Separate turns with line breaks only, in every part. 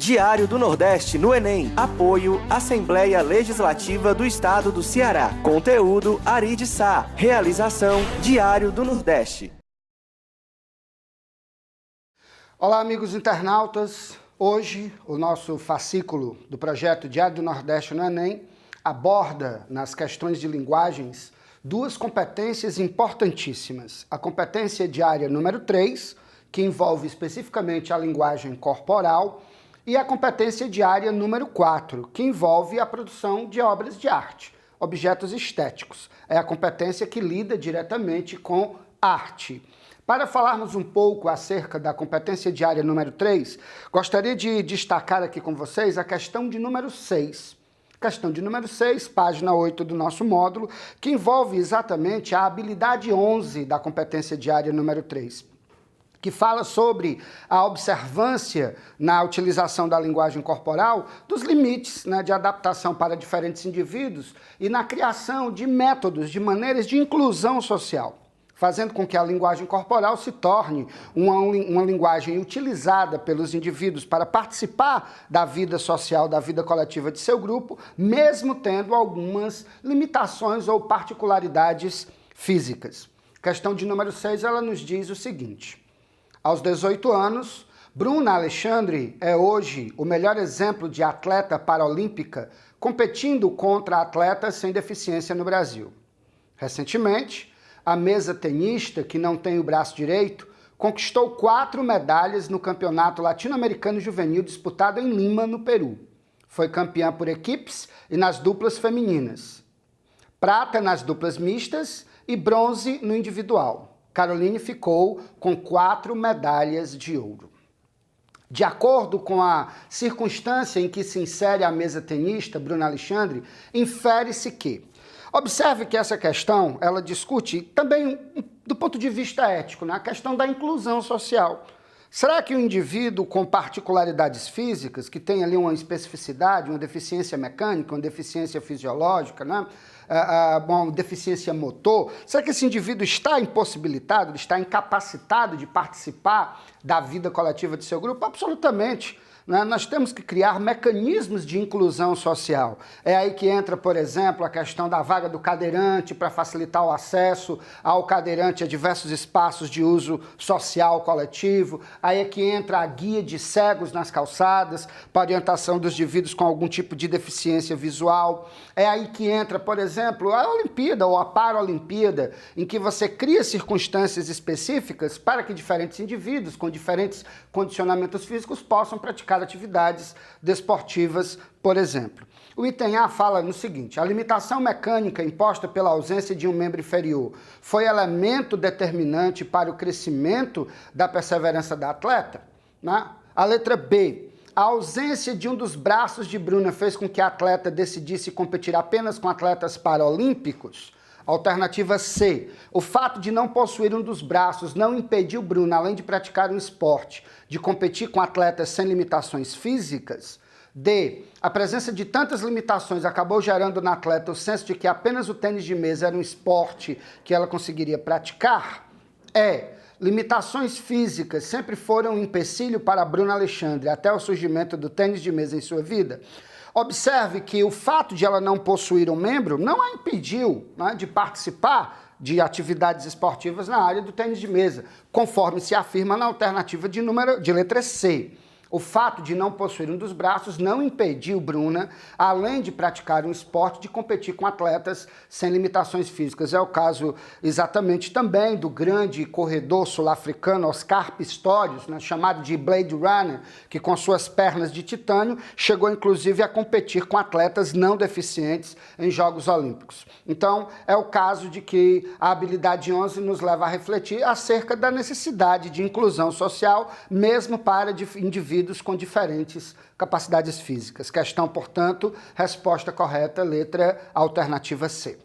Diário do Nordeste no Enem. Apoio Assembleia Legislativa do Estado do Ceará. Conteúdo Ari de Sá. Realização Diário do Nordeste.
Olá, amigos internautas. Hoje, o nosso fascículo do projeto Diário do Nordeste no Enem aborda, nas questões de linguagens, duas competências importantíssimas. A competência diária número 3, que envolve especificamente a linguagem corporal, e a competência diária número 4, que envolve a produção de obras de arte, objetos estéticos. É a competência que lida diretamente com arte. Para falarmos um pouco acerca da competência diária número 3, gostaria de destacar aqui com vocês a questão de número 6. Questão de número 6, página 8 do nosso módulo, que envolve exatamente a habilidade 11 da competência diária número 3. Que fala sobre a observância na utilização da linguagem corporal dos limites, de adaptação para diferentes indivíduos e na criação de métodos, de maneiras de inclusão social, fazendo com que a linguagem corporal se torne uma linguagem utilizada pelos indivíduos para participar da vida social, da vida coletiva de seu grupo, mesmo tendo algumas limitações ou particularidades físicas. Questão de número 6, ela nos diz o seguinte: aos 18 anos, Bruna Alexandre é hoje o melhor exemplo de atleta paralímpica competindo contra atletas sem deficiência no Brasil. Recentemente, a mesa tenista, que não tem o braço direito, conquistou 4 medalhas no Campeonato Latino-Americano Juvenil disputado em Lima, no Peru. Foi campeã por equipes e nas duplas femininas. Prata nas duplas mistas e bronze no individual. Caroline ficou com 4 medalhas de ouro. De acordo com a circunstância em que se insere a mesa tenista, Bruna Alexandre, infere-se que... Observe que essa questão, ela discute também do ponto de vista ético, a questão da inclusão social. Será que o indivíduo com particularidades físicas, que tem ali uma especificidade, uma deficiência mecânica, uma deficiência fisiológica, uma deficiência motor, será que esse indivíduo está impossibilitado, está incapacitado de participar da vida coletiva de seu grupo? Absolutamente. Nós temos que criar mecanismos de inclusão social. É aí que entra, por exemplo, a questão da vaga do cadeirante para facilitar o acesso ao cadeirante a diversos espaços de uso social coletivo. Aí é que entra a guia de cegos nas calçadas para orientação dos indivíduos com algum tipo de deficiência visual. É aí que entra, por exemplo, a Olimpíada ou a Paralimpíada, em que você cria circunstâncias específicas para que diferentes indivíduos com diferentes condicionamentos físicos possam praticar atividades desportivas, por exemplo. O item A fala no seguinte: a limitação mecânica imposta pela ausência de um membro inferior foi elemento determinante para o crescimento da perseverança da atleta? A letra B: a ausência de um dos braços de Bruna fez com que a atleta decidisse competir apenas com atletas paralímpicos? Alternativa C: o fato de não possuir um dos braços não impediu Bruna, além de praticar um esporte, de competir com atletas sem limitações físicas? D: a presença de tantas limitações acabou gerando na atleta o senso de que apenas o tênis de mesa era um esporte que ela conseguiria praticar? E: limitações físicas sempre foram um empecilho para Bruna Alexandre até o surgimento do tênis de mesa em sua vida? Observe que o fato de ela não possuir um membro não a impediu de participar de atividades esportivas na área do tênis de mesa, conforme se afirma na alternativa de letra C. O fato de não possuir um dos braços não impediu Bruna, além de praticar um esporte, de competir com atletas sem limitações físicas. É o caso exatamente também do grande corredor sul-africano Oscar Pistorius, chamado de Blade Runner, que com suas pernas de titânio chegou inclusive a competir com atletas não deficientes em Jogos Olímpicos. Então, é o caso de que a habilidade 11 nos leva a refletir acerca da necessidade de inclusão social, mesmo para indivíduos com diferentes capacidades físicas. Questão, portanto, resposta correta, letra alternativa C.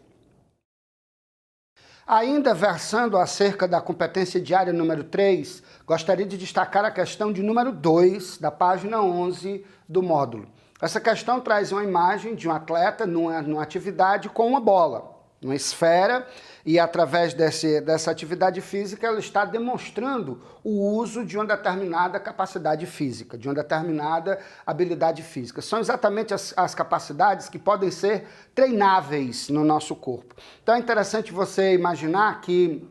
Ainda versando acerca da competência diária número 3, gostaria de destacar a questão de número 2, da página 11 do módulo. Essa questão traz uma imagem de um atleta numa atividade com uma bola. uma esfera, e através dessa atividade física ela está demonstrando o uso de uma determinada capacidade física, de uma determinada habilidade física. São exatamente as capacidades que podem ser treináveis no nosso corpo. Então é interessante você imaginar que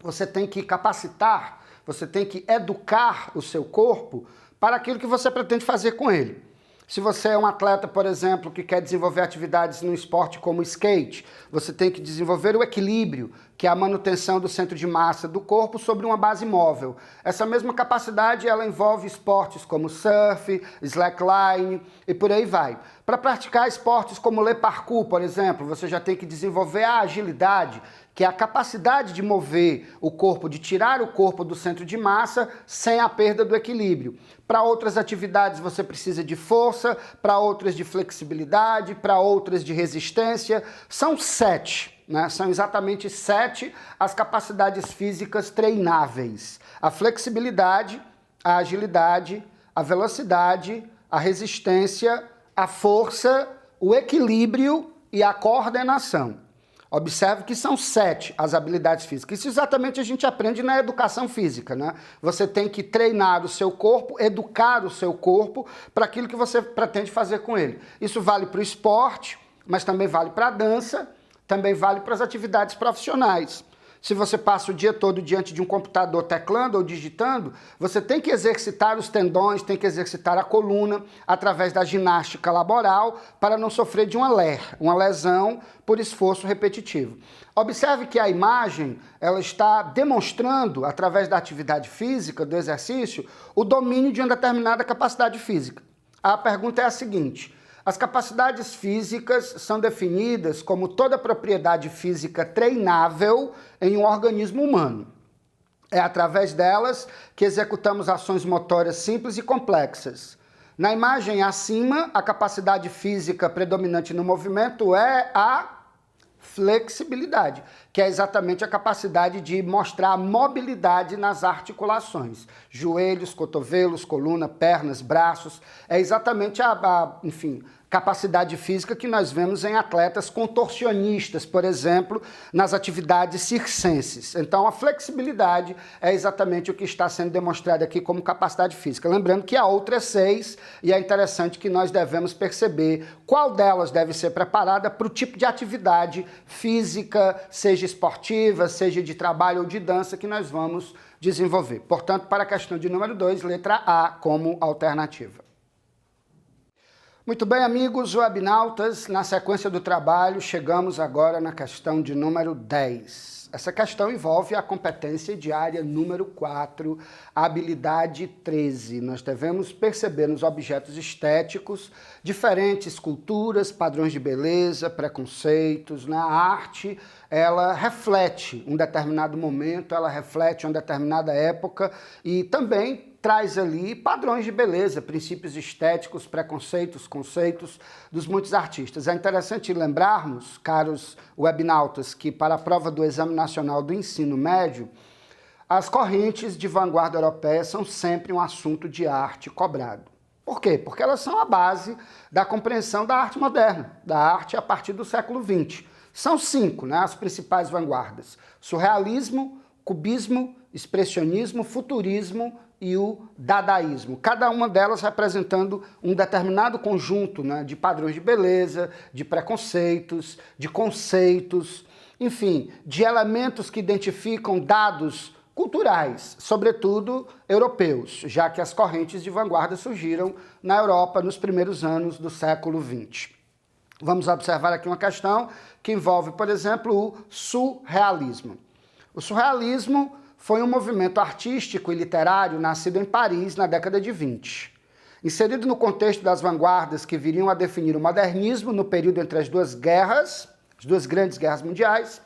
você tem que capacitar, você tem que educar o seu corpo para aquilo que você pretende fazer com ele. Se você é um atleta, por exemplo, que quer desenvolver atividades no esporte como skate, você tem que desenvolver o equilíbrio, que é a manutenção do centro de massa do corpo sobre uma base móvel. Essa mesma capacidade, ela envolve esportes como surf, slackline e por aí vai. Para praticar esportes como le parkour, por exemplo, você já tem que desenvolver a agilidade, que é a capacidade de mover o corpo, de tirar o corpo do centro de massa sem a perda do equilíbrio. Para outras atividades você precisa de força, para outras de flexibilidade, para outras de resistência. São 7, né? São exatamente 7 as capacidades físicas treináveis. A flexibilidade, a agilidade, a velocidade, a resistência, a força, o equilíbrio e a coordenação. Observe que são 7 as habilidades físicas. Isso exatamente a gente aprende na educação física, né? Você tem que treinar o seu corpo, educar o seu corpo para aquilo que você pretende fazer com ele. Isso vale para o esporte, mas também vale para a dança, também vale para as atividades profissionais. Se você passa o dia todo diante de um computador teclando ou digitando, você tem que exercitar os tendões, tem que exercitar a coluna através da ginástica laboral para não sofrer de uma lesão por esforço repetitivo. Observe que a imagem ela está demonstrando, através da atividade física, do exercício, o domínio de uma determinada capacidade física. A pergunta é a seguinte: as capacidades físicas são definidas como toda propriedade física treinável em um organismo humano. É através delas que executamos ações motoras simples e complexas. Na imagem acima, a capacidade física predominante no movimento é a flexibilidade, que é exatamente a capacidade de mostrar mobilidade nas articulações. Joelhos, cotovelos, coluna, pernas, braços. É exatamente enfim, capacidade física que nós vemos em atletas contorcionistas, por exemplo, nas atividades circenses. Então, a flexibilidade é exatamente o que está sendo demonstrado aqui como capacidade física. Lembrando que há outras 6, e é interessante que nós devemos perceber qual delas deve ser preparada para o tipo de atividade física, seja esportiva, seja de trabalho ou de dança, que nós vamos desenvolver. Portanto, para a questão de número 2, letra A como alternativa. Muito bem, amigos webnautas, na sequência do trabalho, chegamos agora na questão de número 10. Essa questão envolve a competência diária número 4, a habilidade 13. Nós devemos perceber nos objetos estéticos diferentes culturas, padrões de beleza, preconceitos. Na arte, ela reflete um determinado momento, ela reflete uma determinada época e também traz ali padrões de beleza, princípios estéticos, preconceitos, conceitos dos muitos artistas. É interessante lembrarmos, caros webnautas, que para a prova do Exame Nacional do Ensino Médio, as correntes de vanguarda europeia são sempre um assunto de arte cobrado. Por quê? Porque elas são a base da compreensão da arte moderna, da arte a partir do século XX. São 5, né, as principais vanguardas: surrealismo, cubismo, expressionismo, futurismo e o dadaísmo. Cada uma delas representando um determinado conjunto, né, de padrões de beleza, de preconceitos, de conceitos, enfim, de elementos que identificam dados culturais, sobretudo europeus, já que as correntes de vanguarda surgiram na Europa nos primeiros anos do século XX. Vamos observar aqui uma questão que envolve, por exemplo, o surrealismo. O surrealismo foi um movimento artístico e literário nascido em Paris na década de 20. Inserido no contexto das vanguardas que viriam a definir o modernismo no período entre as duas grandes guerras mundiais,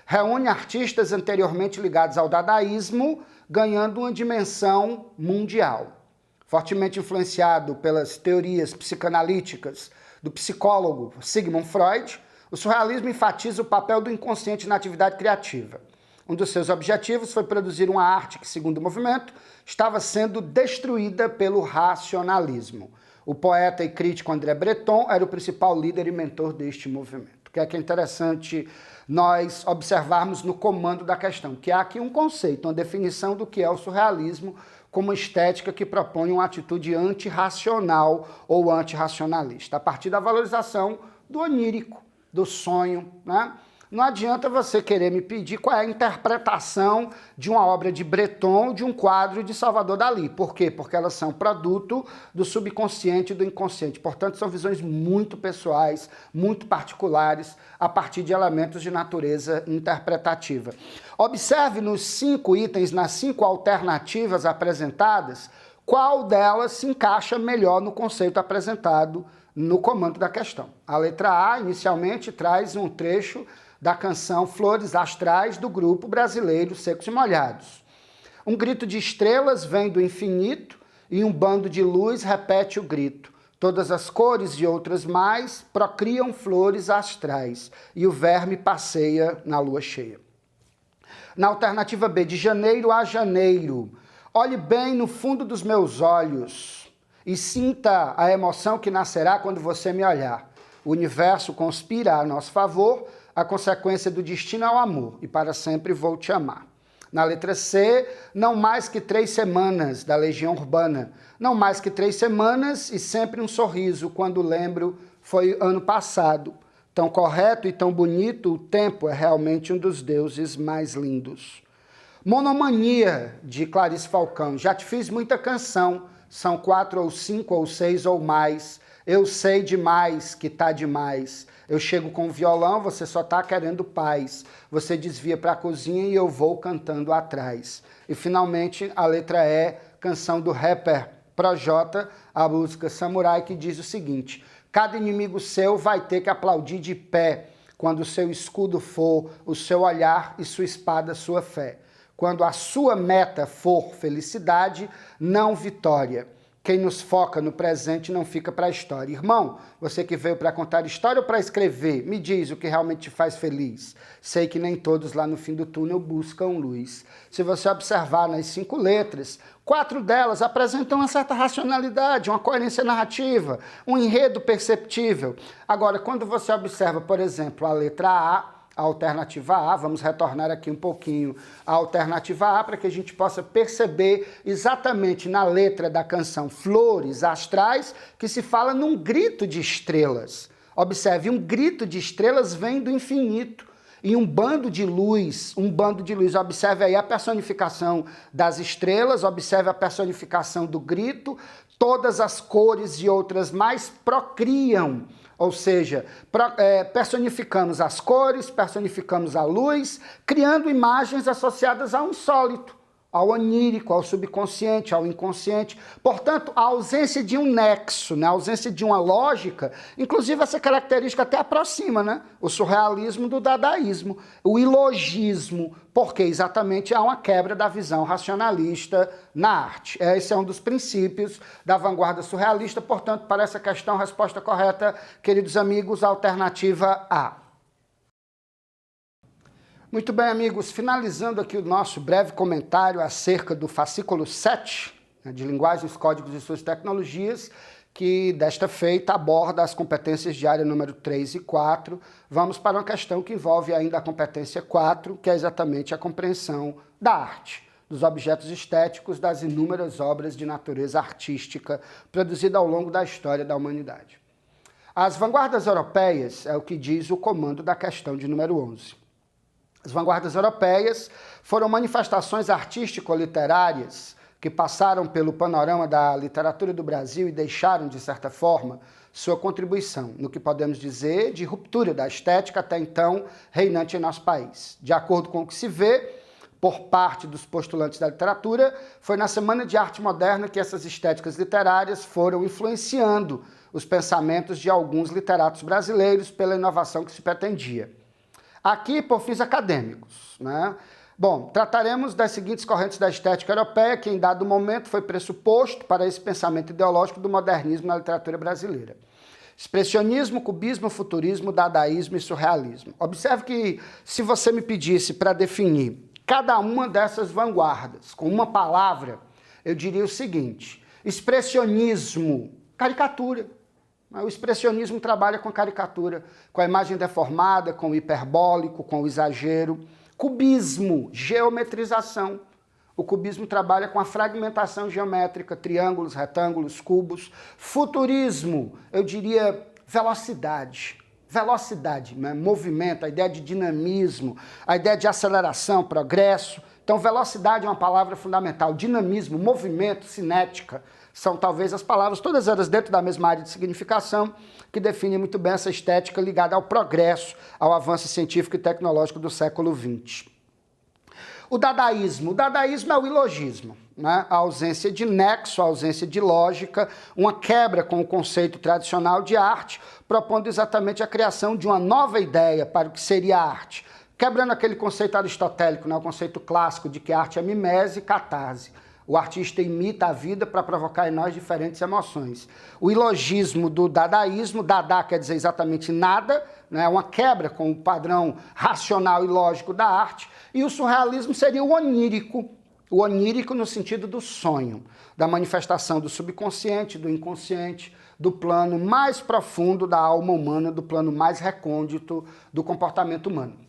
reúne artistas anteriormente ligados ao dadaísmo, ganhando uma dimensão mundial. Fortemente influenciado pelas teorias psicanalíticas do psicólogo Sigmund Freud, o surrealismo enfatiza o papel do inconsciente na atividade criativa. Um dos seus objetivos foi produzir uma arte que, segundo o movimento, estava sendo destruída pelo racionalismo. O poeta e crítico André Breton era o principal líder e mentor deste movimento. porque é que é interessante nós observarmos no comando da questão, que há aqui um conceito, uma definição do que é o surrealismo como estética que propõe uma atitude antirracional ou antirracionalista, a partir da valorização do onírico, do sonho, né? Não adianta você querer me pedir qual é a interpretação de uma obra de Breton, de um quadro de Salvador Dalí. Por quê? Porque elas são produto do subconsciente e do inconsciente. Portanto, são visões muito pessoais, muito particulares, a partir de elementos de natureza interpretativa. Observe nos 5 itens, nas 5 alternativas apresentadas, qual delas se encaixa melhor no conceito apresentado no comando da questão. A letra A, inicialmente, traz um trecho da canção Flores Astrais, do grupo brasileiro Secos e Molhados. Um grito de estrelas vem do infinito e um bando de luz repete o grito. Todas as cores e outras mais procriam flores astrais e o verme passeia na lua cheia. Na alternativa B, de janeiro a janeiro, olhe bem no fundo dos meus olhos e sinta a emoção que nascerá quando você me olhar. O universo conspira a nosso favor, a consequência do destino é o amor, e para sempre vou te amar. Na letra C, não mais que 3 semanas, da Legião Urbana. Não mais que 3 semanas e sempre um sorriso, quando lembro foi ano passado. Tão correto e tão bonito, o tempo é realmente um dos deuses mais lindos. Monomania, de Clarice Falcão. Já te fiz muita canção, são 4 ou 5 ou 6 ou mais. Eu sei demais que tá demais. Eu chego com o violão, você só tá querendo paz. Você desvia para a cozinha e eu vou cantando atrás. E finalmente a letra E, canção do rapper Projota, a música Samurai, que diz o seguinte: cada inimigo seu vai ter que aplaudir de pé quando o seu escudo for o seu olhar e sua espada sua fé. Quando a sua meta for felicidade, não vitória. Quem nos foca no presente não fica para a história. Irmão, você que veio para contar história ou para escrever, me diz o que realmente te faz feliz. Sei que nem todos lá no fim do túnel buscam luz. Se você observar nas 5 letras, 4 delas apresentam uma certa racionalidade, uma coerência narrativa, um enredo perceptível. Agora, quando você observa, por exemplo, a letra A, a alternativa A, vamos retornar aqui um pouquinho a alternativa A para que a gente possa perceber exatamente na letra da canção Flores Astrais que se fala num grito de estrelas. Observe, um grito de estrelas vem do infinito e um bando de luz, observe aí a personificação das estrelas, observe a personificação do grito, todas as cores e outras mais procriam. Ou seja, personificamos as cores, personificamos a luz, criando imagens associadas ao insólito, ao onírico, ao subconsciente, ao inconsciente. Portanto, a ausência de um nexo, né? A ausência de uma lógica, inclusive essa característica até aproxima, né? O surrealismo do dadaísmo, o ilogismo, porque exatamente há uma quebra da visão racionalista na arte. Esse é um dos princípios da vanguarda surrealista, portanto, para essa questão, resposta correta, queridos amigos, alternativa A. Muito bem, amigos, finalizando aqui o nosso breve comentário acerca do fascículo 7, de Linguagens, Códigos e Suas Tecnologias, que desta feita aborda as competências de área número 3 e 4. Vamos para uma questão que envolve ainda a competência 4, que é exatamente a compreensão da arte, dos objetos estéticos, das inúmeras obras de natureza artística produzidas ao longo da história da humanidade. As vanguardas europeias é o que diz o comando da questão de número 11. As vanguardas europeias foram manifestações artístico-literárias que passaram pelo panorama da literatura do Brasil e deixaram, de certa forma, sua contribuição no que podemos dizer de ruptura da estética até então reinante em nosso país. De acordo com o que se vê por parte dos postulantes da literatura, foi na Semana de Arte Moderna que essas estéticas literárias foram influenciando os pensamentos de alguns literatos brasileiros pela inovação que se pretendia. Aqui, por fins acadêmicos, né? Bom, trataremos das seguintes correntes da estética europeia, que em dado momento foi pressuposto para esse pensamento ideológico do modernismo na literatura brasileira. Expressionismo, cubismo, futurismo, dadaísmo e surrealismo. Observe que, se você me pedisse para definir cada uma dessas vanguardas com uma palavra, eu diria o seguinte: expressionismo, caricatura. O expressionismo trabalha com caricatura, com a imagem deformada, com o hiperbólico, com o exagero. Cubismo, geometrização. O cubismo trabalha com a fragmentação geométrica, triângulos, retângulos, cubos. Futurismo, eu diria velocidade. Velocidade, né? Movimento, a ideia de dinamismo, a ideia de aceleração, progresso. Então, velocidade é uma palavra fundamental. Dinamismo, movimento, cinética, são talvez as palavras, todas elas dentro da mesma área de significação, que definem muito bem essa estética ligada ao progresso, ao avanço científico e tecnológico do século XX. O dadaísmo é o ilogismo, né? A ausência de nexo, a ausência de lógica, uma quebra com o conceito tradicional de arte, propondo exatamente a criação de uma nova ideia para o que seria a arte, quebrando aquele conceito aristotélico, né? O conceito clássico de que a arte é mimese e catarse. O artista imita a vida para provocar em nós diferentes emoções. O ilogismo do dadaísmo, dada quer dizer exatamente nada, né? Uma quebra com o padrão racional e lógico da arte. E o surrealismo seria o onírico no sentido do sonho, da manifestação do subconsciente, do inconsciente, do plano mais profundo da alma humana, do plano mais recôndito do comportamento humano.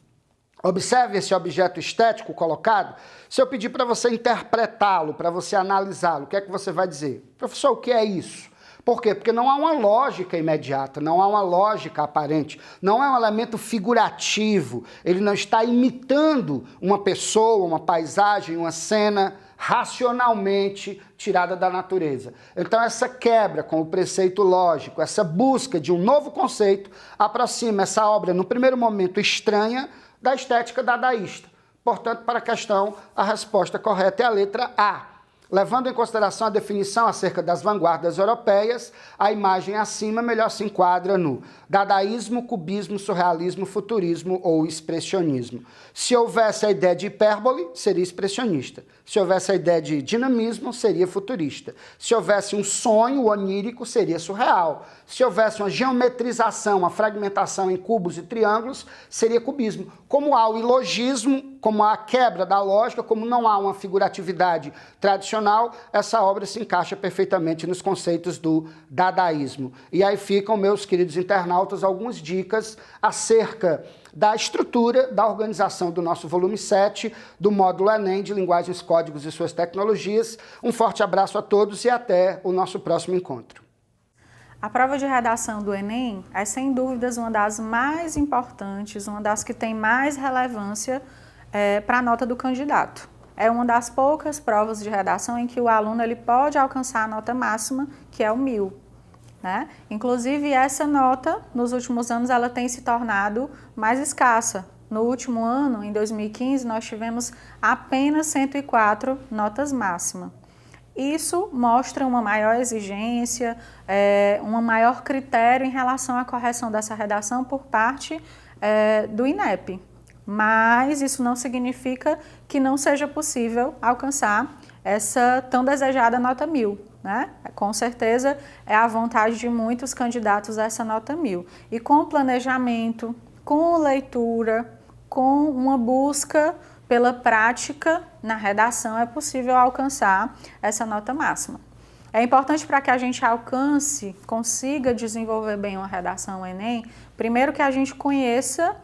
Observe esse objeto estético colocado. Se eu pedir para você interpretá-lo, para você analisá-lo, o que é que você vai dizer? Professor, o que é isso? Por quê? Porque não há uma lógica imediata, não há uma lógica aparente, não é um elemento figurativo, ele não está imitando uma pessoa, uma paisagem, uma cena racionalmente tirada da natureza. Então essa quebra com o preceito lógico, essa busca de um novo conceito, aproxima essa obra, no primeiro momento, estranha, da estética dadaísta. Portanto, para a questão, a resposta correta é a letra A. Levando em consideração a definição acerca das vanguardas europeias, a imagem acima melhor se enquadra no dadaísmo, cubismo, surrealismo, futurismo ou expressionismo. Se houvesse a ideia de hipérbole, seria expressionista. Se houvesse a ideia de dinamismo, seria futurista. Se houvesse um sonho onírico, seria surreal. Se houvesse uma geometrização, uma fragmentação em cubos e triângulos, seria cubismo. Como há o ilogismo, como há a quebra da lógica, como não há uma figuratividade tradicional, essa obra se encaixa perfeitamente nos conceitos do dadaísmo. E aí ficam, meus queridos internautas, algumas dicas acerca da estrutura, da organização do nosso volume 7, do módulo Enem de Linguagens, Códigos e Suas Tecnologias. Um forte abraço a todos e até o nosso próximo encontro.
A prova de redação do Enem é, sem dúvidas, uma das mais importantes, uma das que tem mais relevância para a nota do candidato. É uma das poucas provas de redação em que o aluno ele pode alcançar a nota máxima, que é o 1000. Né? Inclusive, essa nota, nos últimos anos, ela tem se tornado mais escassa. No último ano, em 2015, nós tivemos apenas 104 notas máximas. Isso mostra uma maior exigência, um maior critério em relação à correção dessa redação por parte do INEP. Mas isso não significa que não seja possível alcançar essa tão desejada nota 1000. Né? Com certeza é a vontade de muitos candidatos essa nota 1000. E com planejamento, com leitura, com uma busca pela prática na redação é possível alcançar essa nota máxima. É importante para que a gente consiga desenvolver bem uma redação Enem, primeiro que a gente conheça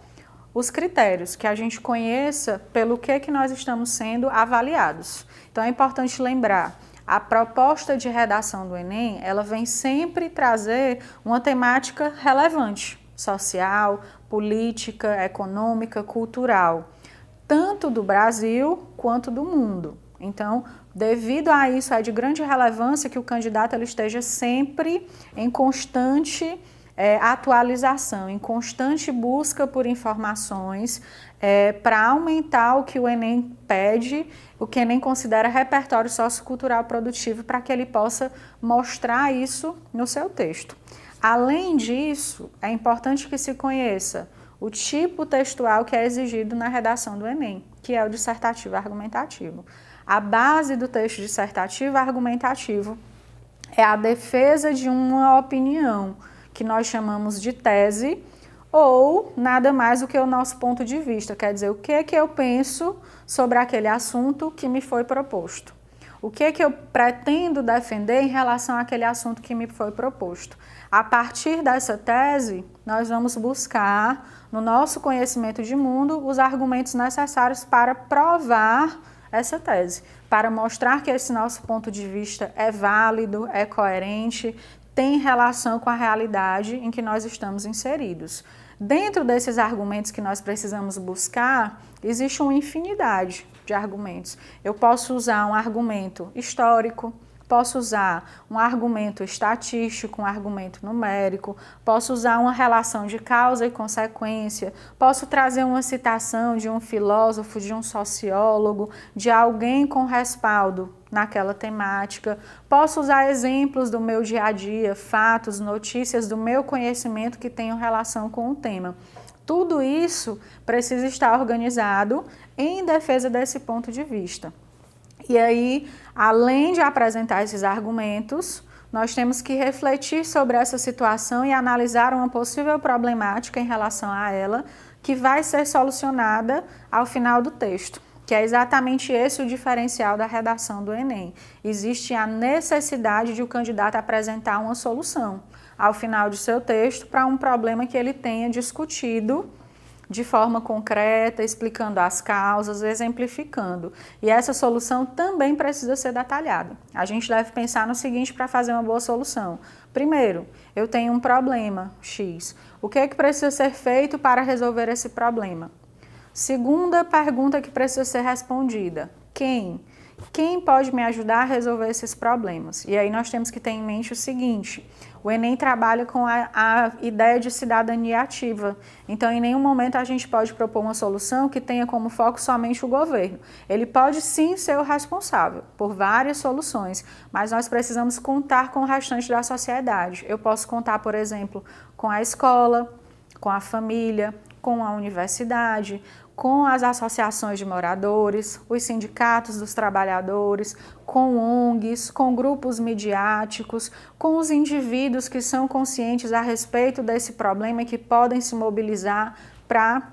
os critérios, que a gente conheça pelo que nós estamos sendo avaliados. Então é importante lembrar, a proposta de redação do Enem, ela vem sempre trazer uma temática relevante, social, política, econômica, cultural, tanto do Brasil quanto do mundo. Então, devido a isso, é de grande relevância que o candidato ele esteja sempre em constante atualização, em constante busca por informações para aumentar o que o Enem pede, o que o Enem considera repertório sociocultural produtivo, para que ele possa mostrar isso no seu texto. Além disso, é importante que se conheça o tipo textual que é exigido na redação do Enem, que é o dissertativo argumentativo. A base do texto dissertativo argumentativo é a defesa de uma opinião, que nós chamamos de tese, ou nada mais do que o nosso ponto de vista, quer dizer, o que eu penso sobre aquele assunto que me foi proposto. O que eu pretendo defender em relação àquele assunto que me foi proposto. A partir dessa tese, nós vamos buscar, no nosso conhecimento de mundo, os argumentos necessários para provar essa tese, para mostrar que esse nosso ponto de vista é válido, é coerente, tem relação com a realidade em que nós estamos inseridos. Dentro desses argumentos que nós precisamos buscar, existe uma infinidade de argumentos. Eu posso usar um argumento histórico, posso usar um argumento estatístico, um argumento numérico, posso usar uma relação de causa e consequência, posso trazer uma citação de um filósofo, de um sociólogo, de alguém com respaldo naquela temática, posso usar exemplos do meu dia a dia, fatos, notícias do meu conhecimento que tenham relação com o tema. Tudo isso precisa estar organizado em defesa desse ponto de vista. E aí, além de apresentar esses argumentos, nós temos que refletir sobre essa situação e analisar uma possível problemática em relação a ela, que vai ser solucionada ao final do texto, que é exatamente esse o diferencial da redação do Enem. Existe a necessidade de o candidato apresentar uma solução ao final de seu texto para um problema que ele tenha discutido de forma concreta, explicando as causas, exemplificando. E essa solução também precisa ser detalhada. A gente deve pensar no seguinte para fazer uma boa solução. Primeiro, eu tenho um problema X. O que é que precisa ser feito para resolver esse problema? Segunda pergunta que precisa ser respondida. Quem? Quem pode me ajudar a resolver esses problemas? E aí nós temos que ter em mente o seguinte: o Enem trabalha com a ideia de cidadania ativa. Então, em nenhum momento a gente pode propor uma solução que tenha como foco somente o governo. Ele pode sim ser o responsável por várias soluções, mas nós precisamos contar com o restante da sociedade. Eu posso contar, por exemplo, com a escola, com a família, com a universidade, com as associações de moradores, os sindicatos dos trabalhadores, com ONGs, com grupos midiáticos, com os indivíduos que são conscientes a respeito desse problema e que podem se mobilizar para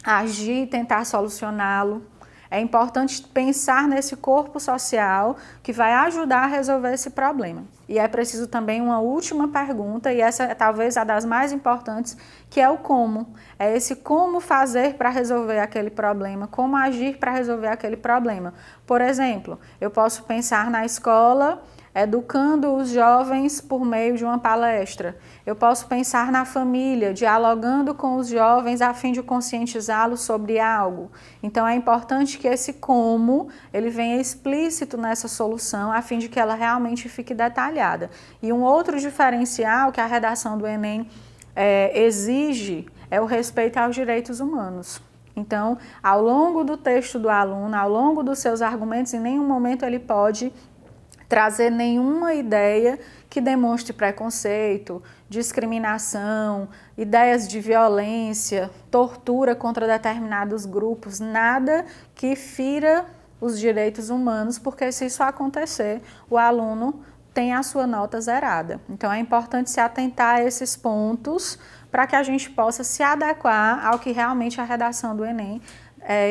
agir e tentar solucioná-lo. É importante pensar nesse corpo social que vai ajudar a resolver esse problema. E é preciso também uma última pergunta, e essa é talvez a das mais importantes, que é o como. É esse como fazer para resolver aquele problema, como agir para resolver aquele problema. Por exemplo, eu posso pensar na escola educando os jovens por meio de uma palestra. Eu posso pensar na família, dialogando com os jovens a fim de conscientizá-los sobre algo. Então é importante que esse como ele venha explícito nessa solução, a fim de que ela realmente fique detalhada. E um outro diferencial que a redação do Enem exige é o respeito aos direitos humanos. Então, ao longo do texto do aluno, ao longo dos seus argumentos, em nenhum momento ele pode trazer nenhuma ideia que demonstre preconceito, discriminação, ideias de violência, tortura contra determinados grupos, nada que fira os direitos humanos, porque se isso acontecer, o aluno tem a sua nota zerada. Então é importante se atentar a esses pontos para que a gente possa se adequar ao que realmente a redação do Enem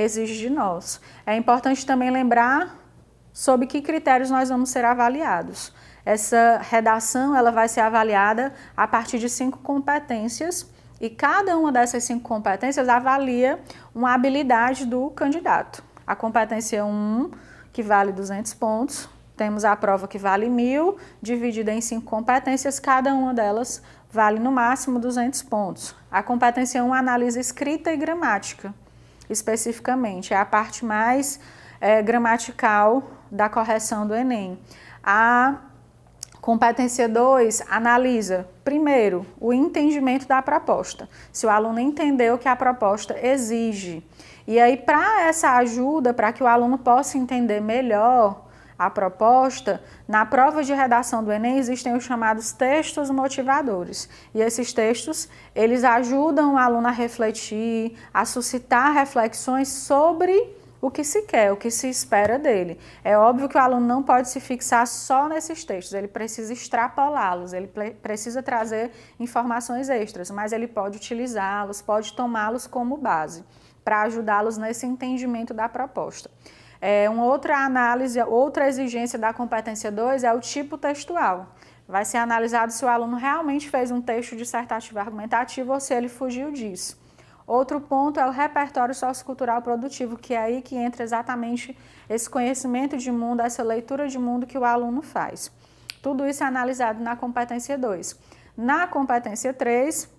exige de nós. É importante também lembrar sob que critérios nós vamos ser avaliados. Essa redação ela vai ser avaliada a partir de 5 competências e cada uma dessas 5 competências avalia uma habilidade do candidato. A competência 1, que vale 200 pontos, temos a prova que vale 1.000, dividida em 5 competências, cada uma delas vale no máximo 200 pontos. A competência 1 analisa escrita e gramática, especificamente, é a parte mais gramatical da correção do Enem. A competência 2 analisa, primeiro, o entendimento da proposta. Se o aluno entendeu o que a proposta exige. E aí, para essa ajuda, para que o aluno possa entender melhor a proposta, na prova de redação do Enem existem os chamados textos motivadores. E esses textos, eles ajudam o aluno a refletir, a suscitar reflexões sobre o que se quer, o que se espera dele. É óbvio que o aluno não pode se fixar só nesses textos, ele precisa extrapolá-los, ele precisa trazer informações extras, mas ele pode utilizá-los, pode tomá-los como base, para ajudá-los nesse entendimento da proposta. Uma outra análise, outra exigência da competência 2 é o tipo textual. Vai ser analisado se o aluno realmente fez um texto dissertativo argumentativo ou se ele fugiu disso. Outro ponto é o repertório sociocultural produtivo, que é aí que entra exatamente esse conhecimento de mundo, essa leitura de mundo que o aluno faz. Tudo isso é analisado na competência 2. Na competência 3,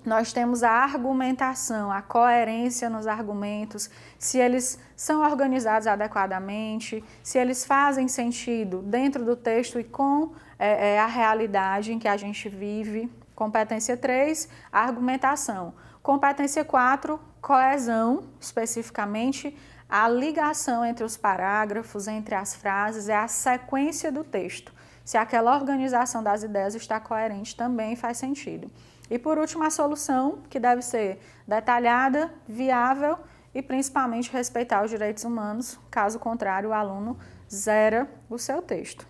nós temos a argumentação, a coerência nos argumentos, se eles são organizados adequadamente, se eles fazem sentido dentro do texto e com a realidade em que a gente vive. Competência 3, argumentação. Competência 4, coesão, especificamente a ligação entre os parágrafos, entre as frases, é a sequência do texto. Se aquela organização das ideias está coerente, também faz sentido. E por último, a solução, que deve ser detalhada, viável e principalmente respeitar os direitos humanos. Caso contrário, o aluno zera o seu texto.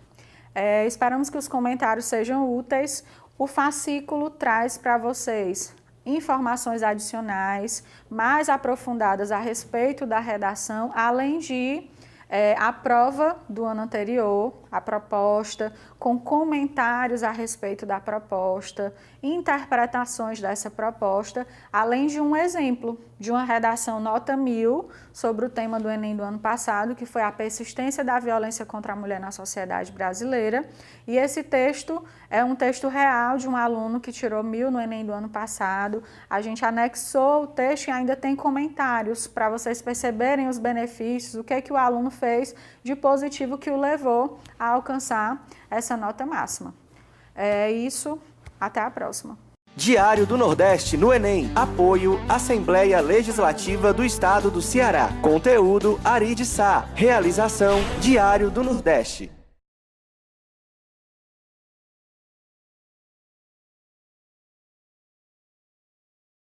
Esperamos que os comentários sejam úteis. O fascículo traz para vocês informações adicionais, mais aprofundadas a respeito da redação, além de a prova do ano anterior, a proposta, com comentários a respeito da proposta, interpretações dessa proposta, além de um exemplo de uma redação nota 1000 sobre o tema do Enem do ano passado, que foi a persistência da violência contra a mulher na sociedade brasileira. E esse texto é um texto real de um aluno que tirou 1000 no Enem do ano passado. A gente anexou o texto e ainda tem comentários para vocês perceberem os benefícios, o que é que o aluno fez de positivo que o levou a alcançar essa nota máxima. É isso, até a próxima.
Diário do Nordeste no Enem. Apoio Assembleia Legislativa do Estado do Ceará. Conteúdo Arid Sá. Realização Diário do Nordeste.